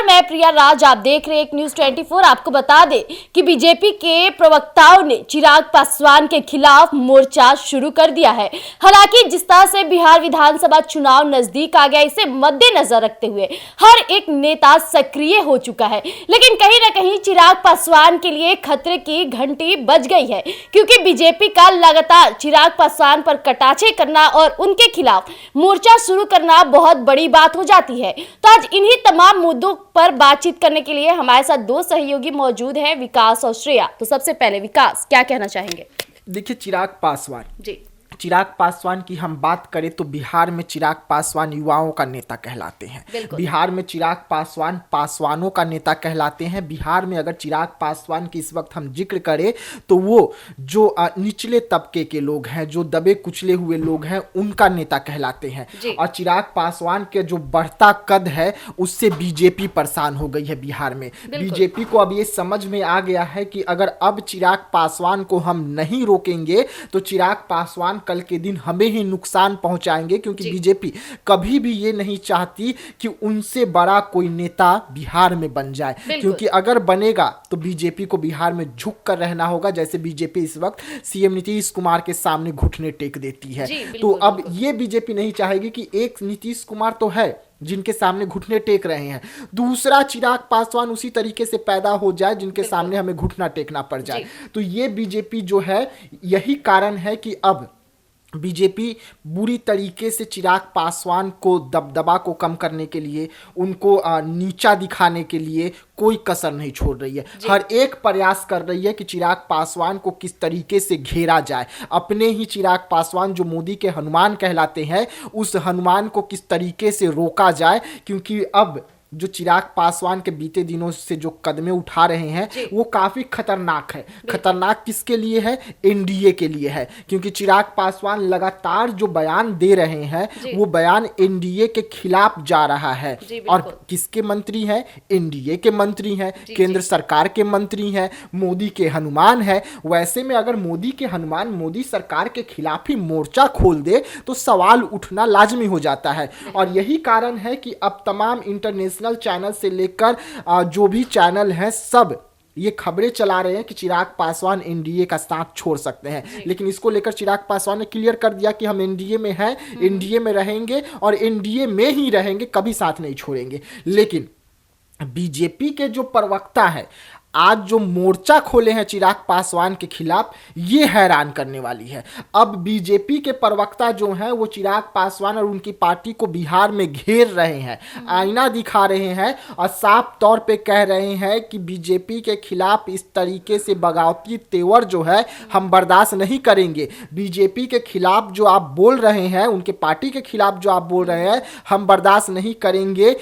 मैं प्रिया राज, आप देख रहे हैं एक न्यूज 24। आपको बता दें कि बीजेपी के प्रवक्ताओं ने चिराग पासवान के खिलाफ मोर्चा शुरू कर दिया है। हालांकि जिस तरह से बिहार विधानसभा चुनाव नजदीक आ गया, इसे मद्देनजर रखते हुए हर एक नेता सक्रिय हो चुका है, लेकिन कहीं ना कहीं चिराग पासवान के लिए खतरे की घंटी बज गई है, क्योंकि बीजेपी का लगातार चिराग पासवान पर कटाक्षे करना और उनके खिलाफ मोर्चा शुरू करना बहुत बड़ी बात हो जाती है। तो आज इन्हीं तमाम मुद्दों पर बातचीत करने के लिए हमारे साथ दो सहयोगी मौजूद हैं, विकास और श्रेया। तो सबसे पहले विकास, क्या कहना चाहेंगे? देखिए, चिराग जी, पासवान की हम बात करें तो बिहार में चिराग पासवान युवाओं का नेता कहलाते हैं। बिहार में चिराग पासवान पासवानों का नेता कहलाते हैं। बिहार में अगर चिराग पासवान की इस वक्त हम जिक्र करें तो वो जो निचले तबके के लोग हैं, जो दबे कुचले हुए लोग हैं, उनका नेता कहलाते हैं। और चिराग पासवान के जो बढ़ता कद है उससे बीजेपी परेशान हो गई है बिहार में। बीजेपी को अब ये समझ में आ गया है कि अगर अब चिराग पासवान को हम नहीं रोकेंगे तो चिराग पासवान कल के दिन हमें ही नुकसान पहुंचाएंगे, क्योंकि बीजेपी कभी भी ये नहीं चाहती कि उनसे बड़ा कोई नेता बिहार में बन जाए, क्योंकि अगर बनेगा तो बीजेपी को बिहार में झुक कर रहना होगा, जैसे बीजेपी इस वक्त सीएम नीतीश कुमार के सामने घुटने टेक देती है। तो अब ये बीजेपी नहीं चाहेगी कि एक नीतीश कुमार तो है जिनके सामने घुटने टेक रहे हैं, दूसरा चिराग पासवान उसी तरीके से पैदा हो जाए जिनके सामने हमें घुटना टेकना पड़ जाए। तो ये बीजेपी जो है, यही कारण है कि अब बीजेपी बुरी तरीके से चिराग पासवान को दबदबा को कम करने के लिए, उनको नीचा दिखाने के लिए कोई कसर नहीं छोड़ रही है। हर एक प्रयास कर रही है कि चिराग पासवान को किस तरीके से घेरा जाए। अपने ही चिराग पासवान जो मोदी के हनुमान कहलाते हैं, उस हनुमान को किस तरीके से रोका जाए, क्योंकि अब जो चिराग पासवान के बीते दिनों से जो कदमें उठा रहे हैं वो काफी खतरनाक है। खतरनाक किसके लिए है? एनडीए के लिए है, क्योंकि चिराग पासवान लगातार जो बयान दे रहे हैं वो बयान एनडीए के खिलाफ जा रहा है। और किसके मंत्री हैं? एनडीए के मंत्री हैं, केंद्र सरकार के मंत्री हैं, मोदी के हनुमान है। वैसे में अगर मोदी के हनुमान मोदी सरकार के खिलाफ ही मोर्चा खोल दे तो सवाल उठना लाजमी हो जाता है। और यही कारण है कि अब तमाम इंटरनेशनल चैनल से लेकर जो भी चैनल हैं, सब ये खबरें चला रहे हैं कि चिराग पासवान एनडीए का साथ छोड़ सकते हैं। लेकिन इसको लेकर चिराग पासवान ने क्लियर कर दिया कि हम एनडीए में हैं, एनडीए में रहेंगे और एनडीए में ही रहेंगे, कभी साथ नहीं छोड़ेंगे। लेकिन बीजेपी के जो प्रवक्ता है, आज जो मोर्चा खोले हैं चिराग पासवान के खिलाफ, ये हैरान करने वाली है। अब बीजेपी के प्रवक्ता जो हैं वो चिराग पासवान और उनकी पार्टी को बिहार में घेर रहे हैं, आईना दिखा रहे हैं और साफ तौर पे कह रहे हैं कि बीजेपी के खिलाफ इस तरीके से बगावती तेवर जो है हम बर्दाश्त नहीं करेंगे। बीजेपी के खिलाफ जो आप बोल रहे हैं, उनके पार्टी के खिलाफ जो आप बोल रहे हैं, हम बर्दाश्त नहीं करेंगे।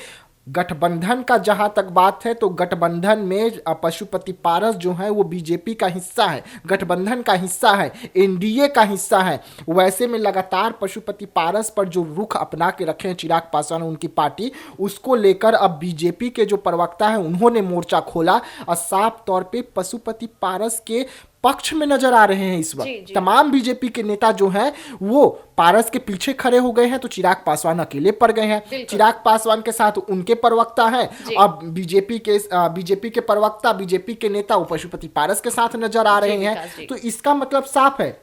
गठबंधन का जहां तक बात है तो गठबंधन में पशुपति पारस जो है वो बीजेपी का हिस्सा है, गठबंधन का हिस्सा है, एनडीए का हिस्सा है। वैसे में लगातार पशुपति पारस पर जो रुख अपना के रखे हैं चिराग पासवान और उनकी पार्टी, उसको लेकर अब बीजेपी के जो प्रवक्ता हैं उन्होंने मोर्चा खोला और साफ तौर पे पशुपति पारस के पक्ष में नजर आ रहे हैं। इस वक्त तमाम बीजेपी के नेता जो हैं वो पारस के पीछे खड़े हो गए हैं, तो चिराग पासवान अकेले पड़ गए हैं। चिराग पासवान के साथ उनके प्रवक्ता हैं, अब बीजेपी के प्रवक्ता, बीजेपी के नेता वो पशुपति पारस के साथ नजर आ रहे हैं। तो इसका मतलब साफ है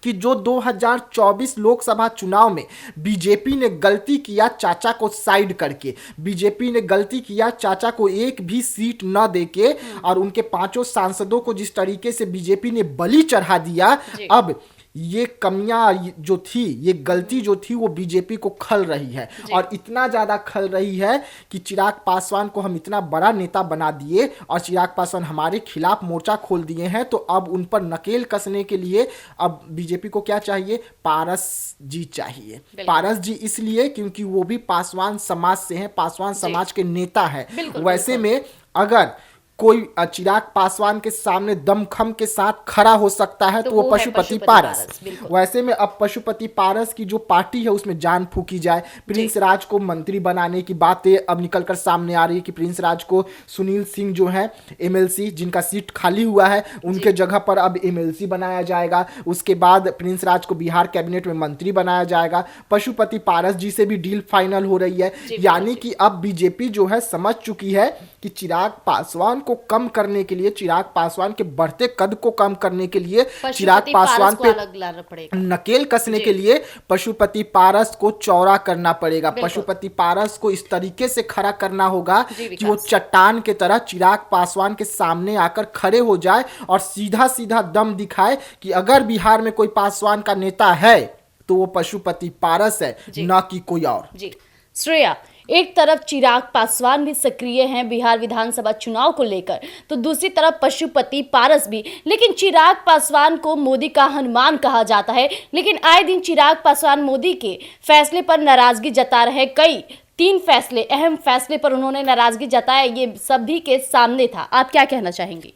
कि जो 2024 लोकसभा चुनाव में बीजेपी ने गलती किया चाचा को साइड करके, बीजेपी ने गलती किया चाचा को एक भी सीट न देके और उनके 5 सांसदों को जिस तरीके से बीजेपी ने बलि चढ़ा दिया, अब ये कमियां जो थी, ये गलती जो थी वो बीजेपी को खल रही है। और इतना ज़्यादा खल रही है कि चिराग पासवान को हम इतना बड़ा नेता बना दिए और चिराग पासवान हमारे खिलाफ मोर्चा खोल दिए हैं, तो अब उन पर नकेल कसने के लिए अब बीजेपी को क्या चाहिए? पारस जी चाहिए। पारस जी इसलिए क्योंकि वो भी पासवान समाज से हैं, पासवान समाज के नेता हैं। वैसे में अगर कोई चिराग पासवान के सामने दमखम के साथ खड़ा हो सकता है तो वो पशुपति पारस। वैसे में अब पशुपति पारस की जो पार्टी है उसमें जान फूकी जाए। प्रिंस राज को मंत्री बनाने की बातें अब निकलकर सामने आ रही है कि प्रिंस राज को सुनील सिंह जो है एमएलसी जिनका सीट खाली हुआ है उनके जगह पर अब एमएलसी बनाया जाएगा। उसके बाद प्रिंस राज को बिहार कैबिनेट में मंत्री बनाया जाएगा। पशुपति पारस जी से भी डील फाइनल हो रही है। यानी कि अब बीजेपी जो है समझ चुकी है कि चिराग पासवान को कम करने के लिए, चिराग पासवान के बढ़ते कद को कम करने के लिए, चिराग पासवान पे नकेल कसने के लिए पशुपति पारस को चौड़ा करना पड़ेगा। पशुपति पारस को इस तरीके से खड़ा करना होगा कि वो चट्टान के तरह चिराग पासवान के सामने आकर खड़े हो जाए और सीधा सीधा दम दिखाए कि अगर बिहार में कोई पासवान का नेता है तो वो पशुपति पारस है, ना कि कोई और। जी श्रेया, एक तरफ चिराग पासवान भी सक्रिय हैं बिहार विधानसभा चुनाव को लेकर, तो दूसरी तरफ पशुपति पारस भी। लेकिन चिराग पासवान को मोदी का हनुमान कहा जाता है, लेकिन आए दिन चिराग पासवान मोदी के फैसले पर नाराजगी जता रहे। कई 3 फैसले, अहम फैसले पर उन्होंने नाराजगी जताया, ये सभी के सामने था। आप क्या कहना चाहेंगे?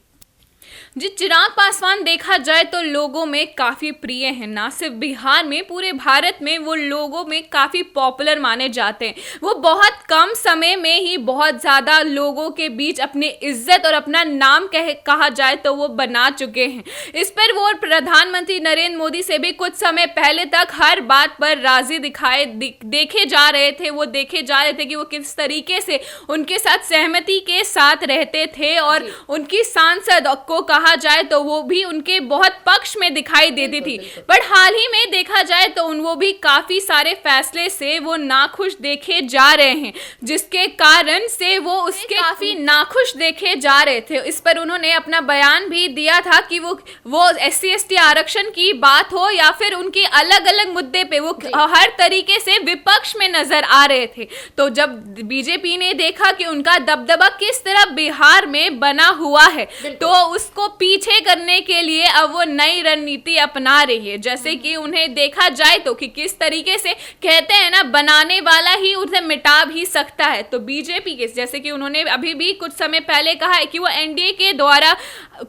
जी, चिराग पासवान देखा जाए तो लोगों में काफ़ी प्रिय हैं। ना सिर्फ बिहार में, पूरे भारत में वो लोगों में काफ़ी पॉपुलर माने जाते हैं। वो बहुत कम समय में ही बहुत ज़्यादा लोगों के बीच अपनी इज्जत और अपना नाम कहा जाए तो वो बना चुके हैं। इस पर वो प्रधानमंत्री नरेंद्र मोदी से भी कुछ समय पहले तक हर बात पर राजी देखे जा रहे थे। वो देखे जा रहे थे कि वो किस तरीके से उनके साथ सहमति के साथ रहते थे और उनकी सांसद को कहा जाए तो वो भी उनके बहुत पक्ष में दिखाई देती थी। पर हाल ही में देखा जाए तो वो भी काफी सारे फैसले से वो नाखुश देखे जा रहे हैं, जिसके कारण से वो उसके काफी नाखुश देखे जा रहे थे। इस पर उन्होंने अपना बयान भी दिया था कि वो SC/ST आरक्षण की बात हो या फिर उनके अलग अलग मुद्दे पे वो हर तरीके से विपक्ष में नजर आ रहे थे। तो जब बीजेपी ने देखा कि उनका दबदबा किस तरह बिहार में बना हुआ है तो उसको पीछे करने के लिए अब वो नई रणनीति अपना रही है। जैसे कि उन्हें देखा जाए तो कि किस तरीके से कहते हैं ना, बनाने वाला ही उसे मिटा भी सकता है। तो बीजेपी के, जैसे कि उन्होंने अभी भी कुछ समय पहले कहा है कि वो NDA के द्वारा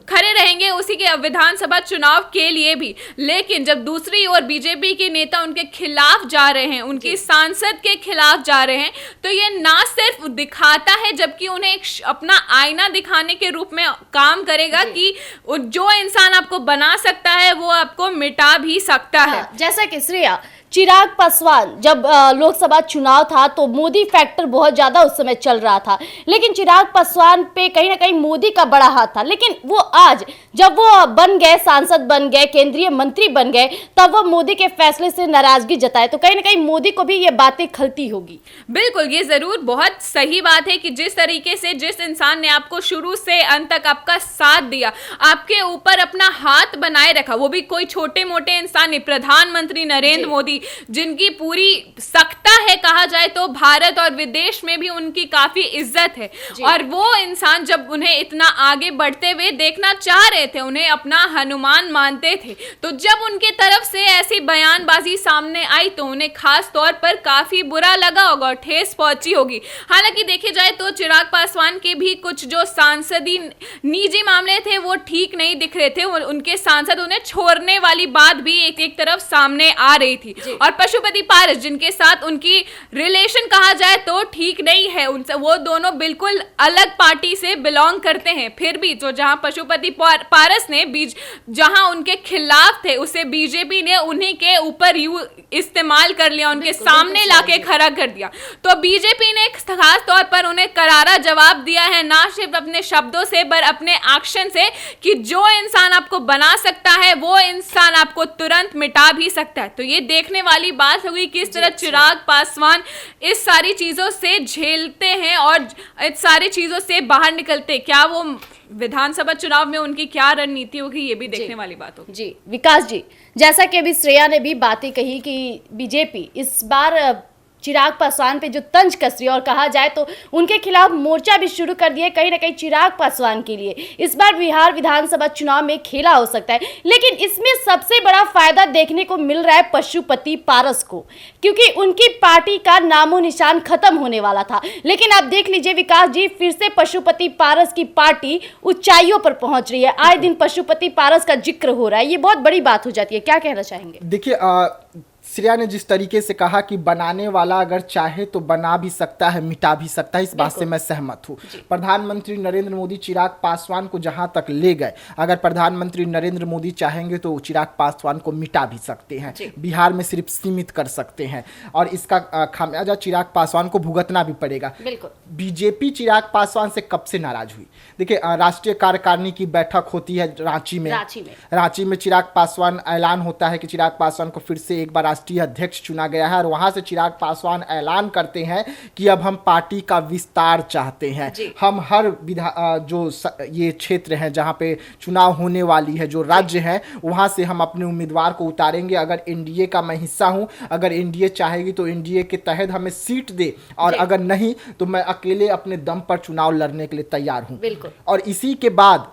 खड़े रहेंगे उसी के विधानसभा चुनाव के लिए भी। लेकिन जब दूसरी ओर बीजेपी के नेता उनके खिलाफ जा रहे हैं, उनकी सांसद के खिलाफ जा रहे हैं, तो ये ना सिर्फ दिखाता है जबकि उन्हें एक अपना आईना दिखाने के रूप में काम करेगा कि जो इंसान आपको बना सकता है वो आपको मिटा भी सकता है। जैसा कि श्रेया, चिराग पासवान जब लोकसभा चुनाव था तो मोदी फैक्टर बहुत ज्यादा उस समय चल रहा था, लेकिन चिराग पासवान पे कहीं ना कहीं मोदी का बड़ा हाथ था। लेकिन वो आज जब वो बन गए, सांसद बन गए, केंद्रीय मंत्री बन गए, तब वो मोदी के फैसले से नाराजगी जताए, तो कहीं ना कहीं मोदी को भी ये बातें खलती होगी। बिल्कुल, ये जरूर बहुत सही बात है कि जिस तरीके से जिस इंसान ने आपको शुरू से अंत तक आपका साथ दिया, आपके ऊपर अपना हाथ बनाए रखा, वो भी कोई छोटे मोटे इंसान नहीं, प्रधानमंत्री नरेंद्र मोदी, जिनकी पूरी सत्ता है कहा जाए तो भारत और विदेश में भी उनकी काफी इज्जत है। और वो इंसान जब उन्हें इतना आगे बढ़ते हुए देखना चाह रहे थे, उन्हें अपना हनुमान मानते थे, तो जब उनके तरफ से ऐसी बयानबाजी सामने आई तो उन्हें खास तौर पर काफी बुरा लगा होगा और ठेस पहुंची होगी। हालांकि देखे जाए तो चिराग पासवान के भी कुछ जो सांसदी निजी मामले थे वो ठीक नहीं दिख रहे थे। उनके सांसद उन्हें छोड़ने वाली बात भी एक तरफ सामने आ रही थी। और पशुपति पारस, जिनके साथ उनकी रिलेशन कहा जाए तो ठीक नहीं है, उनसे वो दोनों बिल्कुल अलग पार्टी से बिलोंग करते हैं, फिर भी जो जहां पशुपति पारस ने जहां उनके खिलाफ थे उसे बीजेपी ने उन्हीं के ऊपर इस्तेमाल कर लिया, उनके सामने लाके खड़ा कर दिया। तो बीजेपी ने खास तौर पर उन्हें करारा जवाब दिया है, ना सिर्फ अपने शब्दों से पर अपने एक्शन से, कि जो इंसान आपको बना सकता है वो इंसान आपको तुरंत मिटा भी सकता है। तो ये देखने वाली बात होगी किस तरह चिराग पासवान इस सारी चीजों से झेलते हैं और इस सारी चीजों से बाहर निकलते। क्या वो विधानसभा चुनाव में उनकी क्या रणनीति होगी, ये भी देखने वाली बात होगी। जी विकास जी, जैसा कि अभी श्रेया ने भी बातें कही कि बीजेपी इस बार चिराग पासवान पे जो तंज कस रही है और कहा जाए तो उनके खिलाफ मोर्चा भी शुरू कर दिया कहीं ना कहीं चिराग पासवान के लिए। इस बार बिहार विधानसभा चुनाव में खेला हो सकता है, लेकिन इसमें सबसे बड़ा फायदा देखने को मिल रहा है पशुपति पारस को, क्योंकि उनकी पार्टी का नामो निशान खत्म होने वाला था। लेकिन आप देख लीजिए विकास जी, फिर से पशुपति पारस की पार्टी ऊंचाइयों पर पहुंच रही है। आए दिन पशुपति पारस का जिक्र हो रहा है, ये बहुत बड़ी बात हो जाती है। क्या कहना चाहेंगे? देखिए, श्रेया ने जिस तरीके से कहा कि बनाने वाला अगर चाहे तो बना भी सकता है, मिटा भी सकता है, इस बात से मैं सहमत हूँ। प्रधानमंत्री नरेंद्र मोदी चिराग पासवान को जहां तक ले गए, अगर प्रधानमंत्री नरेंद्र मोदी चाहेंगे तो चिराग पासवान को मिटा भी सकते हैं, बिहार में सिर्फ सीमित कर सकते हैं, और इसका खामियाजा चिराग पासवान को भुगतना भी पड़ेगा। बीजेपी चिराग पासवान से कब से नाराज हुई? देखिए, राष्ट्रीय कार्यकारिणी की बैठक होती है रांची में चिराग पासवान, ऐलान होता है कि चिराग पासवान को फिर से एक बार राष्ट्रीय अध्यक्ष चुना गया है, और वहां से चिराग पासवान ऐलान करते हैं कि अब हम पार्टी का विस्तार चाहते हैं। हम हर ये क्षेत्र हैं जहां पे चुनाव होने वाली है, जो राज्य है, वहां से हम अपने उम्मीदवार को उतारेंगे। अगर एनडीए का मैं हिस्सा हूं, अगर एनडीए चाहेगी तो एनडीए के तहत हमें सीट दे, और अगर नहीं तो मैं अकेले अपने दम पर चुनाव लड़ने के लिए तैयार हूं। और इसी के बाद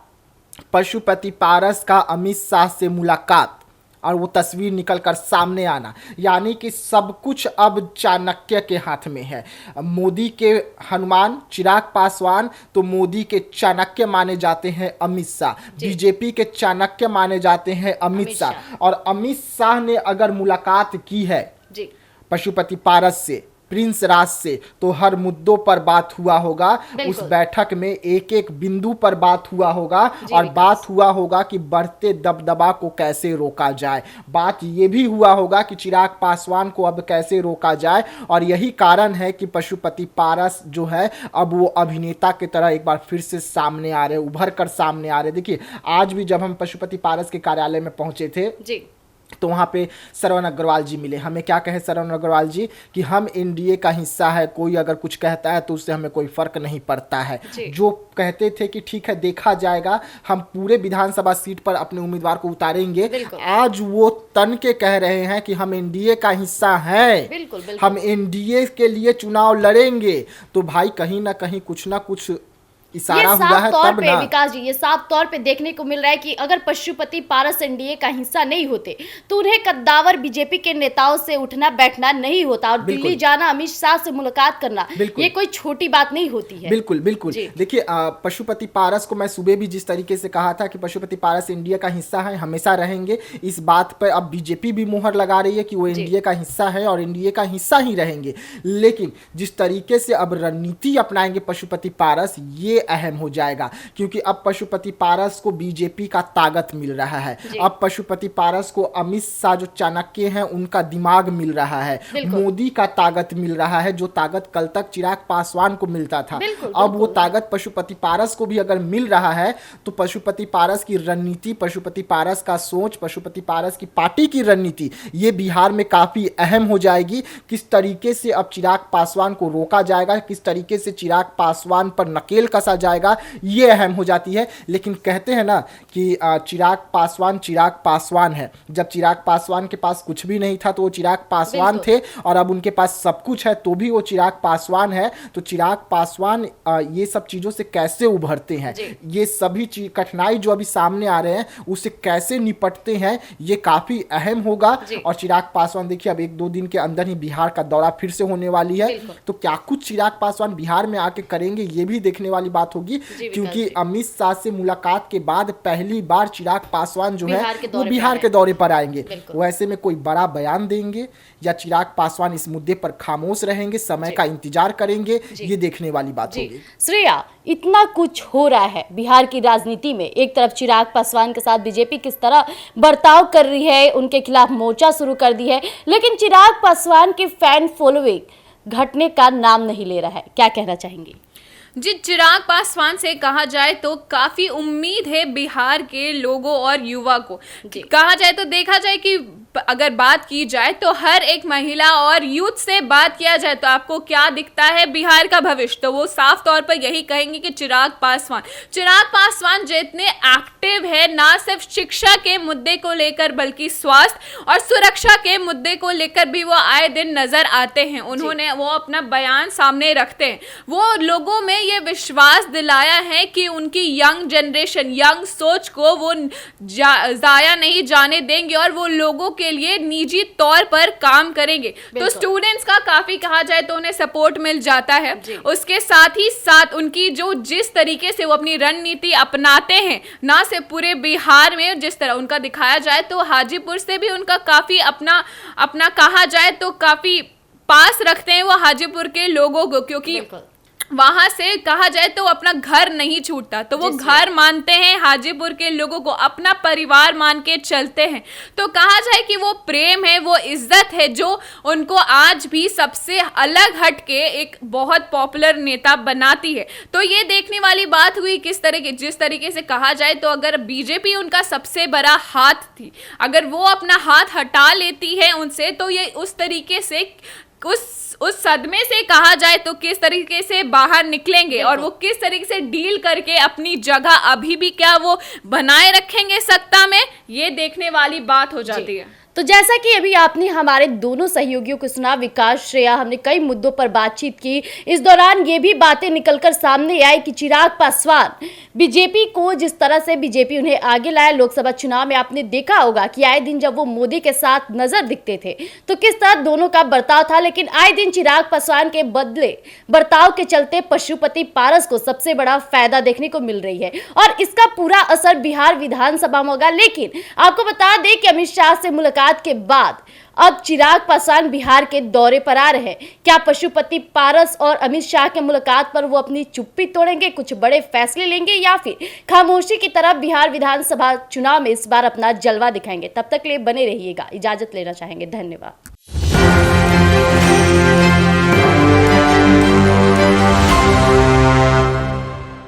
पशुपति पारस का अमित शाह से मुलाकात और वो तस्वीर निकलकर सामने आना, यानी कि सब कुछ अब चाणक्य के हाथ में है। मोदी के हनुमान चिराग पासवान तो मोदी के चाणक्य माने जाते हैं अमित शाह, बीजेपी के चाणक्य माने जाते हैं अमित शाह। और अमित शाह ने अगर मुलाकात की है पशुपति पारस से, प्रिंस राज से, तो हर मुद्दों पर बात हुआ होगा। उस बैठक में एक एक बिंदु पर बात हुआ होगा, और बात हुआ होगा कि बढ़ते दबदबा को कैसे रोका जाए। बात ये भी हुआ होगा कि चिराग पासवान को अब कैसे रोका जाए, और यही कारण है कि पशुपति पारस जो है अब वो अभिनेता की तरह एक बार फिर से सामने आ रहे, उभर कर सामने आ रहे। देखिए, आज भी जब हम पशुपति पारस के कार्यालय में पहुंचे थे तो वहाँ पे श्रवण अग्रवाल जी मिले। हमें क्या कहे श्रवण अग्रवाल जी कि हम एनडीए का हिस्सा है, कोई अगर कुछ कहता है तो उससे हमें कोई फर्क नहीं पड़ता है। जो कहते थे कि ठीक है देखा जाएगा, हम पूरे विधानसभा सीट पर अपने उम्मीदवार को उतारेंगे, आज वो तन के कह रहे हैं कि हम एनडीए का हिस्सा हैं, हम एनडीए के लिए चुनाव लड़ेंगे। तो भाई कहीं ना कहीं कुछ ना कुछ इशारा हुआ है तब ना। विकास जी, ये साफ तौर पे देखने को मिल रहा है कि अगर पशुपति पारस एनडीए का हिस्सा नहीं होते तो उन्हें कद्दावर बीजेपी के नेताओं से उठना बैठना नहीं होता, और दिल्ली जाना, अमित शाह से मुलाकात करना, ये कोई छोटी बात नहीं होती है। बिल्कुल बिल्कुल। देखिए, पशुपति पारस को मैं सुबह भी जिस तरीके से कहा था कि पशुपति पारस इंडिया का हिस्सा है, हमेशा रहेंगे, इस बात पर अब बीजेपी भी मुहर लगा रही है कि वो एनडीए का हिस्सा है और एनडीए का हिस्सा ही रहेंगे। लेकिन जिस तरीके से अब रणनीति अपनाएंगे पशुपति पारस, ये अहम हो जाएगा, क्योंकि अब पशुपति पारस को बीजेपी का ताकत मिल रहा है। अब पशुपति पारस को अमित शाह जो चाणक्य हैं उनका दिमाग मिल रहा है, मोदी का ताकत मिल रहा है, जो ताकत कल तक चिराग पासवान को मिलता था। अब वो ताकत पशुपति पारस को भी अगर मिल रहा है तो पशुपति पारस की रणनीति, पशुपति पारस का सोच, पशुपति पारस की पार्टी की रणनीति, ये बिहार में काफी अहम हो जाएगी। किस तरीके से अब चिराग पासवान को रोका जाएगा, किस तरीके से चिराग पासवान पर नकेल कसा जाएगा, ये अहम हो जाती है। लेकिन कहते हैं ना कि चिराग पासवान है। जब चिराग पासवान के पास कुछ भी नहीं था तो वो चिराग पासवान थे, और अब उनके पास सब कुछ है तो भी वो चिराग पासवान है। तो चिराग पासवान ये सब चीजों से कैसे उभरते हैं, ये सभी कठिनाई जो अभी सामने आ रहे हैं उससे कैसे निपटते हैं, ये काफी अहम होगा। और चिराग पासवान देखिए अब 1-2 दिन के अंदर ही बिहार का दौरा फिर से होने वाली है, तो क्या कुछ चिराग पासवान बिहार में आके करेंगे, ये भी देखने वाली बात होगी। क्योंकि अमित शाह से मुलाकात के बाद पहली बार चिराग पासवान जो है वो बिहार के दौरे पर आएंगे। वो ऐसे में कोई बड़ा बयान देंगे या चिराग पासवान इस मुद्दे पर खामोश रहेंगे, समय का इंतजार करेंगे, ये देखने वाली बात होगी। श्रेया, इतना कुछ हो रहा है बिहार की राजनीति में, एक तरफ चिराग पासवान के साथ बीजेपी किस तरह बर्ताव कर रही है, उनके खिलाफ मोर्चा शुरू कर दी है, लेकिन चिराग पासवान की फैन फॉलोइंग घटने का नाम नहीं ले रहा है। क्या कहना चाहेंगे? जी, चिराग पासवान से कहा जाए तो काफी उम्मीद है बिहार के लोगों और युवा को। कहा जाए तो देखा जाए कि अगर बात की जाए तो हर एक महिला और यूथ से बात किया जाए तो आपको क्या दिखता है बिहार का भविष्य, तो वो साफ तौर पर यही कहेंगे कि चिराग पासवान जितने एक्टिव है ना सिर्फ शिक्षा के मुद्दे को लेकर बल्कि स्वास्थ्य और सुरक्षा के मुद्दे को लेकर भी वो आए दिन नजर आते हैं। उन्होंने वो अपना बयान सामने रखते हैं, वो लोगों में ये विश्वास दिलाया है कि उनकी यंग जनरेशन, यंग सोच को वो जाया नहीं जाने देंगे और वो लोगों के लिए निजी तौर पर काम करेंगे। तो स्टूडेंट्स का काफी कहा जाए तो उन्हें सपोर्ट मिल जाता है। उसके साथ ही साथ उनकी जो जिस तरीके से वो अपनी रणनीति अपनाते हैं, ना सिर्फ पूरे बिहार में जिस तरह उनका दिखाया जाए तो हाजीपुर से भी उनका काफी अपना कहा जाए तो काफी पास रखते हैं वो हाजीपुर के लोगों को, क्योंकि वहां से कहा जाए तो अपना घर नहीं छूटता, तो वो घर मानते हैं, हाजीपुर के लोगों को अपना परिवार मान के चलते हैं। तो कहा जाए कि वो प्रेम है, वो इज्जत है जो उनको आज भी सबसे अलग हट के एक बहुत पॉपुलर नेता बनाती है। तो ये देखने वाली बात हुई जिस तरीके से कहा जाए तो अगर बीजेपी उनका सबसे बड़ा हाथ थी, अगर वो अपना हाथ हटा लेती है उनसे तो ये उस तरीके से उस सदमे से कहा जाए तो किस तरीके से बाहर निकलेंगे और वो किस तरीके से डील करके अपनी जगह अभी भी क्या वो बनाए रखेंगे सत्ता में, ये देखने वाली बात हो जाती है। तो जैसा कि अभी आपने हमारे दोनों सहयोगियों को सुना, विकास, श्रेया, हमने कई मुद्दों पर बातचीत की। इस दौरान ये भी बातें निकलकर सामने आई कि चिराग पासवान बीजेपी को जिस तरह से बीजेपी उन्हें आगे लाया, लोकसभा चुनाव में आपने देखा होगा कि आए दिन जब वो मोदी के साथ नजर दिखते थे तो किस तरह दोनों का बर्ताव था, लेकिन आए दिन चिराग पासवान के बदले बर्ताव के चलते पशुपति पारस को सबसे बड़ा फायदा देखने को मिल रही है और इसका पूरा असर बिहार विधानसभा में होगा। लेकिन आपको बता दें कि अमित शाह से मुलाकात के बाद अब चिराग पासवान बिहार के दौरे पर आ रहे हैं। क्या पशुपति पारस और अमित शाह के मुलाकात पर वो अपनी चुप्पी तोड़ेंगे, कुछ बड़े फैसले लेंगे या फिर खामोशी की तरफ बिहार विधानसभा चुनाव में इस बार अपना जलवा दिखाएंगे? तब तक के लिए बने रहिएगा, इजाजत लेना चाहेंगे। धन्यवाद।